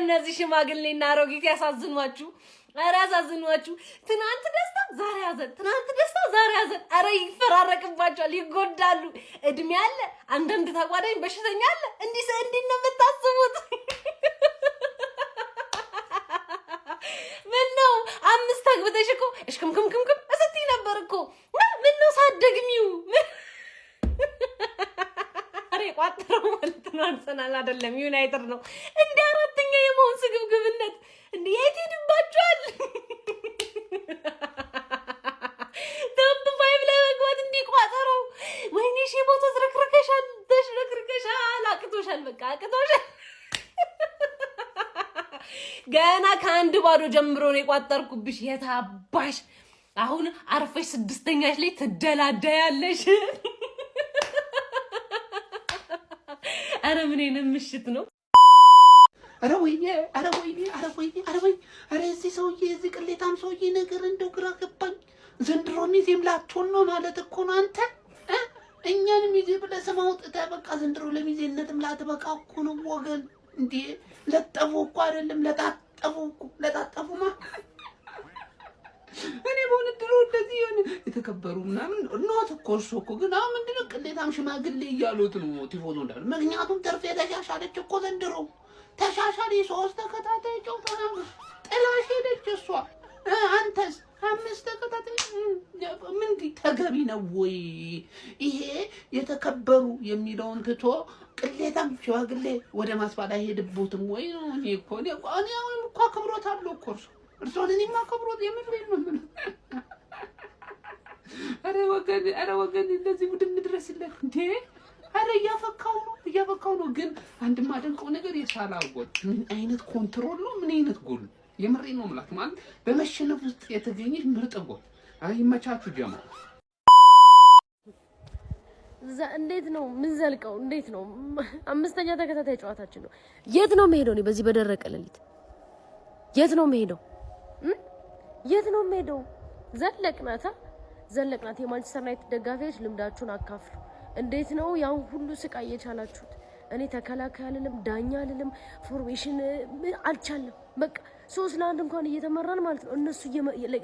እነዚህ ሽማግሌና አሮጊት ያሳዝኗችሁ አራዛዝኗችሁ ትናንት ደስታ ዛሬ ያዘን ትናንት ደስታ ዛሬ ያዘን አረ ይፈራረቅባቸዋል ይጎዳሉ እድሜ አለ አንዳንድ ተቋዳኝ በሽተኛ አለ እንዲህ ነው የምታስቡት ምን ነው አምስት አግብተሽ እኮ እሽክምክምክም እስትይ ነበር እኮ ምን ነው ሳትደግሚው አሬ ቋጥረው ማለት ነው አርሰናል አይደለም ዩናይትድ ነው እንደ አራተኛ የመሆን ስግብግብነት እንዴ የት ሄድባችኋል ቶፕ 5 ላይ መግባት እንዲቋጠሩ ወይኔ ሺቦ ተዝረክርከሻል አቅቶሻል በቃ አቅቶሻል ገና ከአንድ ባዶ ጀምሮ ነው የቋጠርኩብሽ የታባሽ አሁን አርፈሽ ስድስተኛሽ ላይ ትደላደያለሽ አረ ምን ምሽት ነው አረ ወይኔ እዚህ ሰውዬ እዚህ ቅሌታም ሰውዬ ነገር እንደው ግራ ገባኝ ዘንድሮ ሚዜም ላትሆን ነው ማለት እኮ ነው አንተ እኛን ሚዜ ብለህ ስም አውጥተህ በቃ ዘንድሮ ለሚዜነትም ላትበቃ እኮ ነው ወገን እንዴ ለጠፉ እኮ አይደለም ለጣጠፉማ እኔ በእውነት ድሮ እንደዚህ የተከበሩ ምናምን ኖት እኮ እሱ እኮ ግን አሁን ምንድነው ቅሌታም ሽማግሌ እያሉት ነው ቲፎዞ እንዳለ ምክንያቱም ተርፌ ተሻሻለች እኮ ዘንድሮ ተሻሻለ ሶስት ተከታታይ ጨዋታ ጥላሽ ሄደች እሷ አንተስ አምስት ተከታታይ ምን ተገቢ ነው ወይ ይሄ የተከበሩ የሚለውን ትቶ ቅሌታም ሽማግሌ ወደ ማስፋዳ ሄድቦትም ወይ ነው እኔ እኮ አክብሮታለሁ እኮ እርሶን እኔማ አክብሮት የምልኝ ነው አረ ወገን እንደዚህ ቡድን ድረስለት እንዴ አረ እያፈካው ነው ግን አንድ ማደንቀው ነገር የሳላጎል ምን አይነት ኮንትሮል ነው ምን አይነት ጎል የምሬ ነው ማለት ማለት በመሸነፍ ውስጥ የተገኘ ምርጥ ጎል አይ መቻቹ ጀማ እንዴት ነው ምን ዘልቀው እንዴት ነው አምስተኛ ተከታታይ ጨዋታችን ነው የት ነው መሄደው ነው በዚህ በደረቀ ሌሊት የት ነው መሄደው ዘለቅናት የማንቸስተር ዩናይትድ ደጋፊዎች ልምዳችሁን አካፍሉ እንዴት ነው ያው ሁሉ ስቃይ የቻላችሁት እኔ ተከላካይ አይደለም ዳኛ አይደለም ፎርሜሽን አልቻለም በቃ 3-1 እንኳን እየተመራን ማለት ነው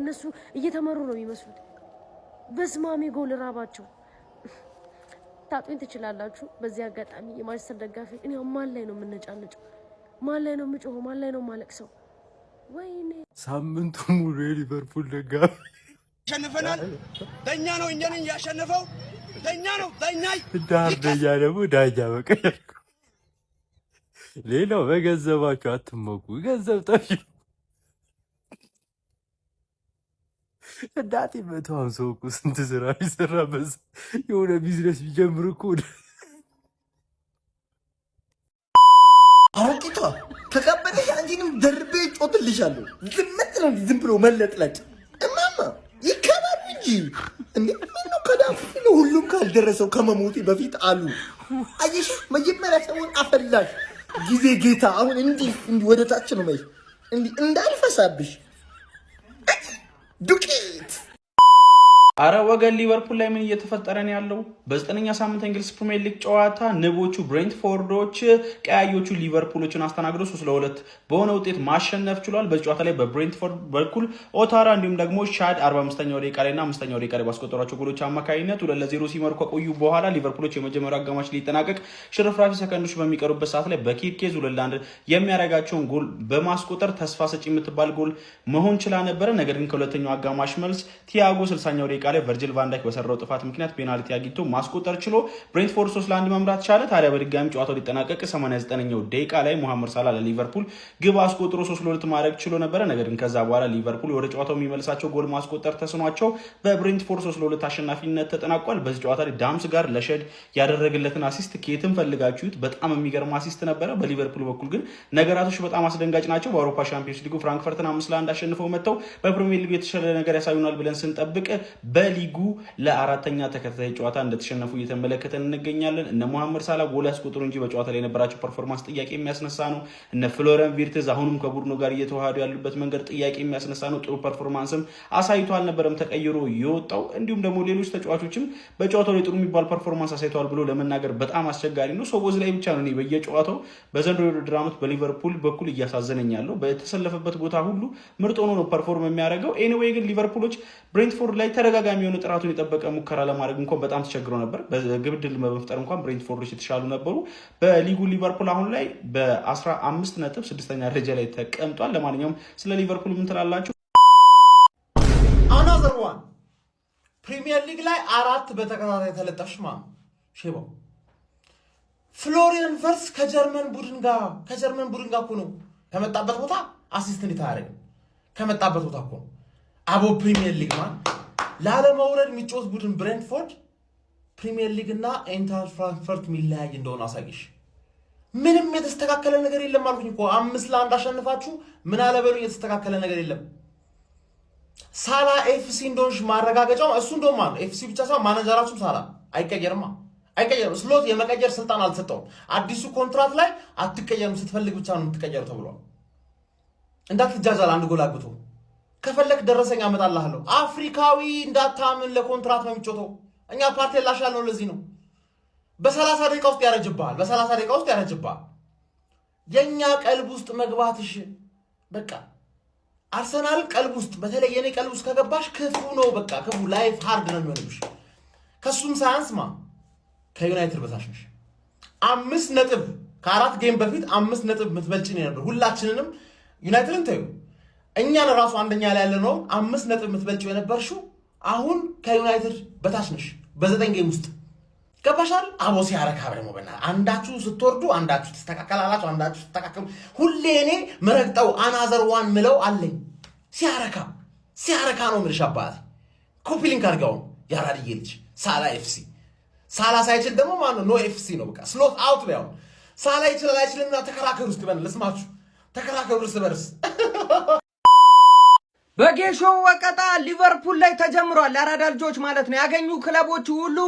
እነሱ እየተመሩ ነው የሚመስሉት በስማሚ ጎል ራባቸው ታጥቂን ትችላላችሁ በዚህ አጋጣሚ የማንቸስተር ደጋፊ እኔ ማን ላይ ነው የምንጫነጨው ማን ላይ ነው የምጮኸው ማን ላይ ነው ማለቅሰው ወይኔ ሳምንቱ ሙሉ የሊቨርፑል ደጋፊ ሸንፈናል ዳኛ ነው እኛን ያሸነፈው ዳኛ ነው ዳኛ ደግሞ ዳኛ በቃ ሌላው በገንዘባችሁ አትመኩ ገንዘብ ጠፊ እንዳት በጣም ሰው እኮ ስንት ስራ ይሰራበት የሆነ ቢዝነስ ቢጀምር እኮ አውቂቷ ተቀበለሽ አንቺንም ደርቤ ጮትልሻለሁ ዝም ብሎ መለጥለጭ እማማ ይከባሉ እንጂ እንዴ ምነው ከዳፍ ነው ሁሉም ካልደረሰው ከመሞቴ በፊት አሉ አየሽ መጀመሪያ ሰውን አፈላሽ ጊዜ ጌታ አሁን እንዲህ ወደ ታች ነው ማለት እንዲህ እንዳልፈሳብሽ ዱቄት አረ ወገን ሊቨርፑል ላይ ምን እየተፈጠረ ነው ያለው በ9ኛ ሳምንት እንግሊዝ ፕሪሚየር ሊግ ጨዋታ ንቦቹ ብሬንትፎርዶች ቀያዮቹ ሊቨርፑሎችን አስተናግደው 3-2 በሆነ ውጤት ማሸነፍ ችሏል በዚህ ጨዋታ ላይ በብሬንትፎርድ በኩል ኦታራ እንዲሁም ደግሞ ሻድ 45ኛው ደቂቃ ላይና 5ኛው ደቂቃ ላይ ባስቆጠሯቸው ጎሎች አማካኝነት 2-0 ሲመሩ ከቆዩ በኋላ ሊቨርፑሎች የመጀመሪያው አጋማሽ ሊጠናቀቅ ሽርፍራፊ ሰከንዶች በሚቀሩበት ሰዓት ላይ በኪርኬዝ 2-1 የሚያረጋቸውን ጎል በማስቆጠር ተስፋ ሰጪ የምትባል ጎል መሆን ችላ ነበር ነገር ግን ከሁለተኛው አጋማሽ መልስ ቲያጎ 60ኛው ደቂቃ ላይ ቨርጂል ቫን ዳይክ በሰራው ጥፋት ምክንያት ፔናልቲ አግኝቶ ማስቆጠር ችሎ ብሬንትፎርድ 3-1 መምራት ቻለ ታዲያ በድጋሚ ጨዋታው ሊጠናቀቅ 89ኛው ደቂቃ ላይ ሙሐመድ ሳላ ለሊቨርፑል ግብ አስቆጥሮ 3-2 ማድረግ ችሎ ነበር ነገር ግን ከዛ በኋላ ሊቨርፑል ወደ ጨዋታው የሚመልሳቸው ጎል ማስቆጠር ተስኗቸው በብሬንትፎርድ 3-2 አሸናፊነት ተጠናቋል በዚህ ጨዋታ ላይ ዳምስ ጋር ለሸድ ያደረገለትን አሲስት ከየትም ፈልጋችሁት በጣም የሚገርም አሲስት ነበረ በሊቨርፑል በኩል ግን ነገራቶች በጣም አስደንጋጭ ናቸው በአውሮፓ ቻምፒየንስ ሊግ ፍራንክፈርትን 5-1 አሸንፈው መጥተው በፕሪሚየር ሊግ የተሻለ ነገር ያሳዩናል ብለን ስንጠብቅ በሊጉ ለአራተኛ ተከታታይ ጨዋታ እንደተሸነፉ እየተመለከተን እንገኛለን። እነ መሐመድ ሳላ ጎል ያስቆጥሩ እንጂ በጨዋታ ላይ የነበራቸው ፐርፎርማንስ ጥያቄ የሚያስነሳ ነው። እነ ፍሎረን ቪርትዝ አሁንም ከቡድኑ ጋር እየተዋሃዱ ያሉበት መንገድ ጥያቄ የሚያስነሳ ነው። ጥሩ ፐርፎርማንስም አሳይቶ አልነበረም ተቀይሮ የወጣው። እንዲሁም ደግሞ ሌሎች ተጫዋቾችም በጨዋታው ላይ ጥሩ የሚባል ፐርፎርማንስ አሳይተዋል ብሎ ለመናገር በጣም አስቸጋሪ ነው። ሶቦዝ ላይ ብቻ ነው በየጨዋታው በዘንድሮው የውድድር ዓመት በሊቨርፑል በኩል እያሳዘነኝ ያለው። በተሰለፈበት ቦታ ሁሉ ምርጥ ሆኖ ነው ፐርፎርም የሚያደርገው። ኤኒዌይ ግን ሊቨርፑሎች ብሬንትፎርድ ላይ ተደጋጋሚ የሆነ ጥራቱን የጠበቀ ሙከራ ለማድረግ እንኳን በጣም ተቸግሮ ነበር። በግብ ዕድል በመፍጠር እንኳን ብሬንትፎርዶች የተሻሉ ነበሩ። በሊጉ ሊቨርፑል አሁን ላይ በ15 ነጥብ 6ኛ ደረጃ ላይ ተቀምጧል። ለማንኛውም ስለ ሊቨርፑል ምን ትላላችሁ? አናዘር ዋን ፕሪሚየር ሊግ ላይ 4 በተከታታይ ተለጠፍሽ ማለት ሼባው ፍሎሪያን ቨርትዝ ከጀርመን ቡድን ጋር እኮ ነው ከመጣበት ቦታ አሲስት እንዲታረግ ከመጣበት ቦታ እኮ አቦ ፕሪሚየር ሊግ ማን ላለመውረድ የሚጮት ቡድን ብሬንትፎርድ ፕሪሚየር ሊግ እና ኤንትራንስ ፍራንክፈርት ሚለያይ እንደሆነ አሳይሽ። ምንም የተስተካከለ ነገር የለም አልኩኝ እኮ 5-1 አሸንፋችሁ ምን አለበሉ የተስተካከለ ነገር የለም። ሳላ ኤፍሲ እንደሆንሽ ማረጋገጫው እሱ እንደውም ማለት ኤፍሲ ብቻ ሳይሆን ማኔጀራችሁ ሳላ አይቀየርም። ስሎት የመቀየር ስልጣን አልተሰጠውም። አዲሱ ኮንትራት ላይ አትቀየርም፣ ስትፈልግ ብቻ ነው የምትቀየሩ ተብሏል። እንዳትጃጃል አንድ ጎል አግብቶ ከፈለክ ደረሰኝ አመጣልሃለሁ። አፍሪካዊ እንዳታምን ለኮንትራት ነው የሚጮተው። እኛ ፓርቲ ላሻል ነው። ለዚህ ነው በ30 ደቂቃ ውስጥ ያረጅብሃል። የኛ ቀልብ ውስጥ መግባትሽ በቃ አርሰናል ቀልብ ውስጥ በተለይ የኔ ቀልብ ውስጥ ከገባሽ ክፉ ነው። በቃ ክፉ ላይፍ ሃርድ ነው የሚሆንብሽ። ከሱም ሳያንስማ ከዩናይትድ በታች ነሽ። 5 ነጥብ ከ4 ጌም በፊት 5 ነጥብ የምትበልጭ ነበር። ሁላችንንም ዩናይትድን ተዩ እኛን ራሱ አንደኛ ላይ ያለ ነው 5 ነጥብ የምትበልጭው የነበርሽው አሁን ከዩናይትድ በታች ነሽ በ9 ጌም ውስጥ ገባሻል። አቦ ሲያረካ ደግሞ በእና አንዳችሁ ስትወርዱ አንዳችሁ ተስተካከላላችሁ፣ አንዳችሁ ተስተካከሉ። ሁሌ እኔ መረግጠው አናዘር ዋን ምለው አለኝ። ሲያረካ ነው ምልሽ አባቴ። ኮፒ ሊንክ አድርጋው ያራድዬ ልጅ ሳላ ኤፍሲ ሳላ ሳይችል ደግሞ ማነው ኖ ኤፍሲ ነው። በቃ ስሎት አውት ነው። ሳላ ይችላል አይችልምና ተከራከሩ። እስኪ ልስማችሁ፣ ተከራከሩ እርስ በርስ። በጌሾ ወቀጣ ሊቨርፑል ላይ ተጀምሯል። አራዳ ልጆች ማለት ነው። ያገኙ ክለቦች ሁሉ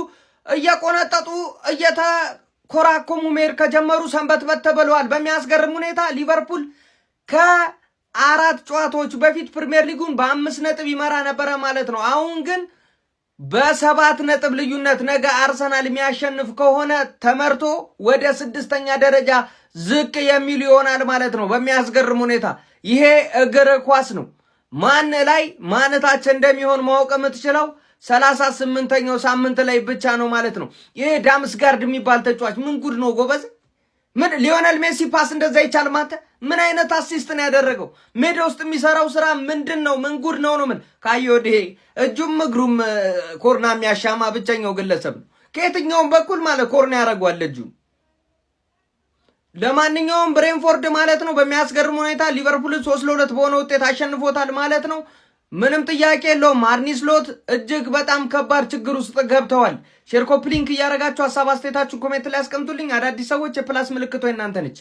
እየቆነጠጡ እየተኮራኮሙ ሜር ከጀመሩ ሰንበትበት ብለዋል። በሚያስገርም ሁኔታ ሊቨርፑል ከ4 ጨዋታዎች በፊት ፕሪሚየር ሊጉን በ5 ነጥብ ይመራ ነበረ ማለት ነው። አሁን ግን በ7 ነጥብ ልዩነት ነገ አርሰናል የሚያሸንፍ ከሆነ ተመርቶ ወደ 6ኛ ደረጃ ዝቅ የሚል ይሆናል ማለት ነው። በሚያስገርም ሁኔታ ይሄ እግር ኳስ ነው። ማን ላይ ማነታች እንደሚሆን ማወቅ የምትችለው 38ኛው ሳምንት ላይ ብቻ ነው ማለት ነው። ይሄ ዳምስጋርድ የሚባል ተጫዋች ምን ጉድ ነው ጎበዝ! ምን ሊዮኔል ሜሲ ፓስ እንደዛ ይቻል ማተ ምን አይነት አሲስት ነው ያደረገው? ሜዳ ውስጥ የሚሰራው ስራ ምንድነው? ምን ጉድ ነው ነው ምን ካየው ይሄ እጁም እግሩም ኮርና የሚያሻማ ብቸኛው ግለሰብ ነው። ከየትኛውም በኩል ማለት ኮርና ያደርጓል እጁ። ለማንኛውም ብሬንፎርድ ማለት ነው በሚያስገርም ሁኔታ ሊቨርፑልን 3-2 በሆነ ውጤት አሸንፎታል ማለት ነው። ምንም ጥያቄ የለውም። አርኒ ስሎት እጅግ በጣም ከባድ ችግር ውስጥ ገብተዋል። ሼር ኮፒ ሊንክ እያደረጋችሁ ሀሳብ አስተያየታችሁን ኮሜንት ላይ አስቀምጡልኝ። አዳዲስ ሰዎች የፕላስ ምልክቶ እናንተ ነች።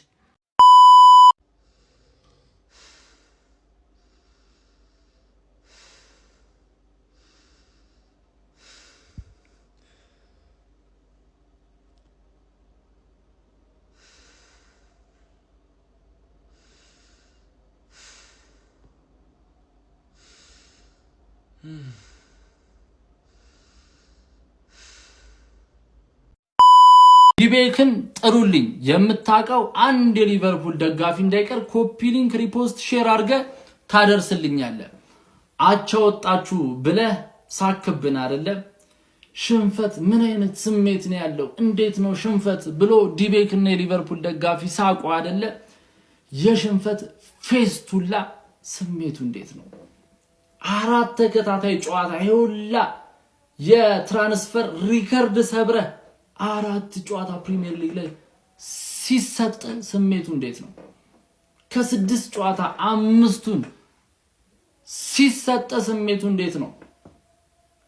ዲቤክን ጥሩልኝ የምታውቀው አንድ የሊቨርፑል ደጋፊ እንዳይቀር ኮፒ ሊንክ ሪፖስት ሼር አድርገ ታደርስልኛለህ። አቻወጣችሁ ብለህ ሳክብን አይደለም። ሽንፈት ምን አይነት ስሜት ነው ያለው? እንዴት ነው ሽንፈት ብሎ ዲቤክና የሊቨርፑል ደጋፊ ሳቁ አይደለ? የሽንፈት ፌስቱላ ስሜቱ እንዴት ነው? 4 ተከታታይ ጨዋታ ይውላ የትራንስፈር ሪከርድ ሰብረ 4 ጨዋታ ፕሪሚየር ሊግ ላይ ሲሰጥ ስሜቱ እንዴት ነው? ከ6 ጨዋታ 5ቱን ሲሰጥ ስሜቱ እንዴት ነው?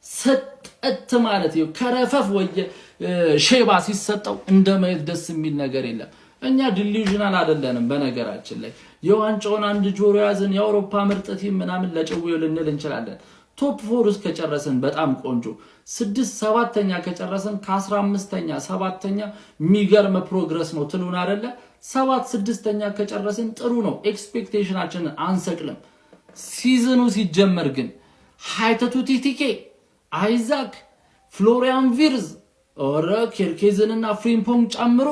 ሰጠት ማለት ነው። ከረፈፍ ወየ ሼባ ሲሰጠው እንደማየት ደስ የሚል ነገር የለም። እኛ ዲሉዥናል አይደለንም። በነገራችን ላይ የዋንጫውን አንድ ጆሮ ያዘን የአውሮፓ ምርጥ ቲም ምናምን ለጨውየው ልንል እንችላለን። ቶፕ 4 ውስጥ ከጨረስን በጣም ቆንጆ 6-7ኛ ከጨረስን ከ15ኛ 7ኛ የሚገርም ፕሮግረስ ነው ትሉን አይደለ? 7-6ኛ ከጨረስን ጥሩ ነው። ኤክስፔክቴሽናችንን አንሰቅልም። ሲዝኑ ሲጀመር ግን ሃይተቱ ቲቲኬ፣ አይዛክ፣ ፍሎሪያን ቪርዝ ኦረ ኬርኬዝንና ፍሪምፖንግ ጨምሮ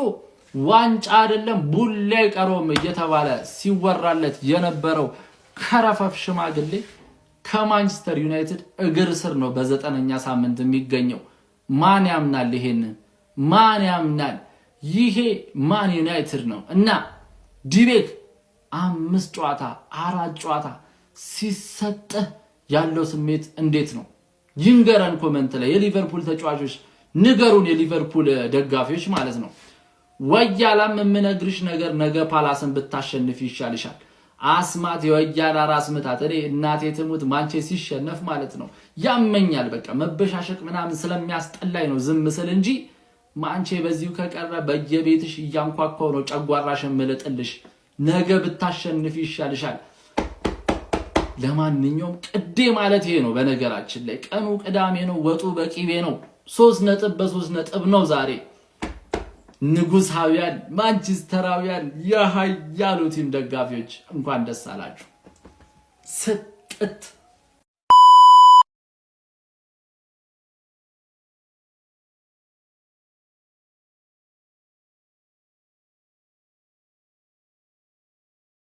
ዋንጫ አይደለም ቡሌ ቀሮም እየተባለ ሲወራለት የነበረው ከረፈፍ ሽማግሌ ከማንቸስተር ዩናይትድ እግር ስር ነው በ9ኛ ሳምንት የሚገኘው። ማን ያምናል? ይሄንን ማን ያምናል? ይሄ ማን ዩናይትድ ነው። እና ዲቤክ 5 ጨዋታ 4 ጨዋታ ሲሰጥህ ያለው ስሜት እንዴት ነው? ይንገረን ኮሜንት ላይ። የሊቨርፑል ተጫዋቾች ንገሩን፣ የሊቨርፑል ደጋፊዎች ማለት ነው። ወያላም የምነግርሽ ነገር ነገ ፓላስን ብታሸንፍ ይሻልሻል። አስማት የወያላ ራስ ምታት እኔ እናቴ ትሙት ማንቼ ሲሸነፍ ማለት ነው ያመኛል። በቃ መበሻሸቅ ምናምን ስለሚያስጠላኝ ነው ዝም ስል እንጂ ማንቼ በዚሁ ከቀረ በየቤትሽ እያንኳኳው ነው ጨጓራሽን ምልጥልሽ። ነገ ብታሸንፍ ይሻልሻል። ለማንኛውም ቅዴ ማለት ይሄ ነው። በነገራችን ላይ ቀኑ ቅዳሜ ነው፣ ወጡ በቂቤ ነው። 3 ነጥብ በ3 ነጥብ ነው ዛሬ። ንጉሳውያን ማንቸስተራውያን የሃያሉ ቲም ደጋፊዎች እንኳን ደስ አላችሁ። ስጥት